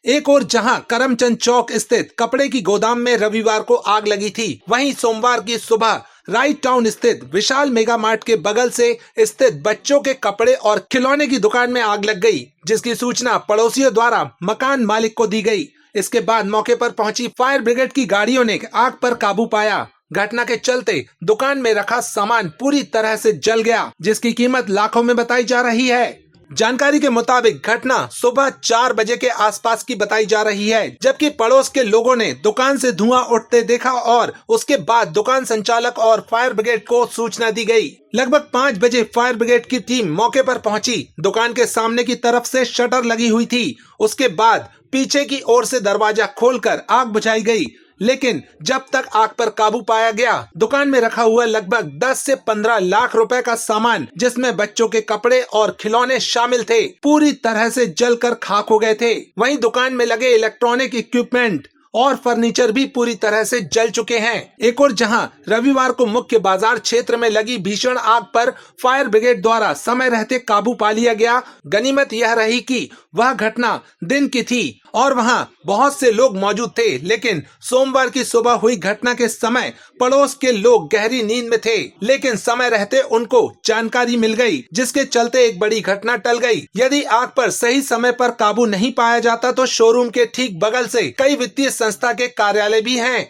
एक और जहां करमचंद चौक स्थित कपड़े की गोदाम में रविवार को आग लगी थी, वहीं सोमवार की सुबह राइट टाउन स्थित विशाल मेगा मार्ट के बगल से स्थित बच्चों के कपड़े और खिलौने की दुकान में आग लग गई, जिसकी सूचना पड़ोसियों द्वारा मकान मालिक को दी गई। इसके बाद मौके पर पहुंची फायर ब्रिगेड की गाड़ियों ने आग पर काबू पाया। घटना के चलते दुकान में रखा सामान पूरी तरह से जल गया, जिसकी कीमत लाखों में बताई जा रही है। जानकारी के मुताबिक घटना सुबह 4 बजे के आसपास की बताई जा रही है, जबकि पड़ोस के लोगों ने दुकान से धुआं उठते देखा और उसके बाद दुकान संचालक और फायर ब्रिगेड को सूचना दी गई। लगभग 5 बजे फायर ब्रिगेड की टीम मौके पर पहुंची। दुकान के सामने की तरफ से शटर लगी हुई थी। उसके बाद पीछे की ओर से दरवाजा खोलकर आग बुझाई गई, लेकिन जब तक आग पर काबू पाया गया, दुकान में रखा हुआ लगभग 10 से 15 लाख रुपए का सामान, जिसमें बच्चों के कपड़े और खिलौने शामिल थे, पूरी तरह से जलकर खाक हो गए थे। वहीं दुकान में लगे इलेक्ट्रॉनिक इक्विपमेंट और फर्नीचर भी पूरी तरह से जल चुके हैं। एक और जहां रविवार को मुख्य बाजार क्षेत्र में लगी भीषण आग पर फायर ब्रिगेड द्वारा समय रहते काबू पा लिया गया। गनीमत यह रही कि वह घटना दिन की थी और वहां बहुत से लोग मौजूद थे, लेकिन सोमवार की सुबह हुई घटना के समय पड़ोस के लोग गहरी नींद में थे, लेकिन समय रहते उनको जानकारी मिल गई, जिसके चलते एक बड़ी घटना टल गई। यदि आग पर सही समय पर काबू नहीं पाया जाता तो शोरूम के ठीक बगल से कई वित्तीय संस्था के कार्यालय भी हैं।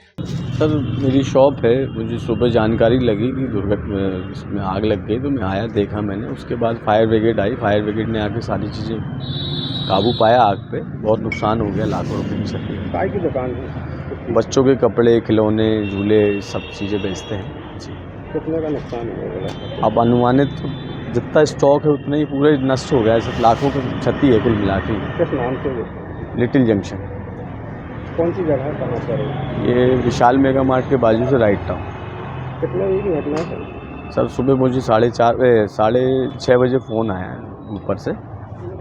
सर, मेरी शॉप है। मुझे सुबह जानकारी लगी कि दुर्घटना इसमें आग लग गई, तो मैं आया, देखा मैंने। उसके बाद फायर ब्रिगेड आई। फायर ब्रिगेड ने आके सारी चीज़ें काबू पाया आग पे। बहुत नुकसान हो गया, लाखों रुपए की क्षति है। काय की दुकान है? बच्चों के कपड़े, खिलौने, झूले, सब चीज़ें बेचते हैं जी। कितने का नुकसान हुआ? अब अनुमानित जितना स्टॉक है उतना ही पूरे नष्ट हो गया है। सब लाखों की क्षति है कुल मिला के। किस नाम से? Little junction. कौन सी जगह, कहाँ पर है? ये विशाल मेगा मार्ट के बाजू से राइट टाउन। कितने बजे की घटना है? सर, सुबह मुझे 6:30 बजे फ़ोन आया है ऊपर से,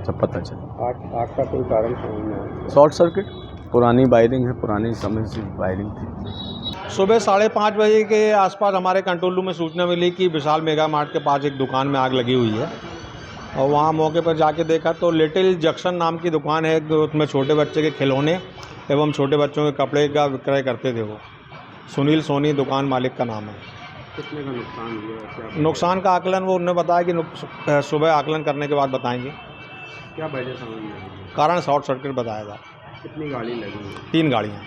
सब पता चला। आग का कोई कारण समझ में आया? शॉर्ट सर्किट, पुरानी वायरिंग है, पुरानी समय से वायरिंग थी। सुबह 5:30 बजे के आसपास हमारे कंट्रोल रूम में सूचना मिली कि विशाल मेगा मार्ट के पास एक दुकान में आग लगी हुई है, और वहाँ मौके पर जाके देखा तो लिटिल जंक्शन नाम की दुकान है। उसमें छोटे बच्चे के खिलौने एवं छोटे बच्चों के कपड़े का विक्रय करते थे। वो सुनील सोनी दुकान मालिक का नाम है। कितने का नुकसान हुआ? नुकसान का आकलन वो उन्होंने बताया कि सुबह आकलन करने के बाद बताएंगे। क्या वजह समझ में आई? कारण शॉर्ट सर्किट बताया था। कितनी गाड़ी लगी? 3 गाड़ियाँ।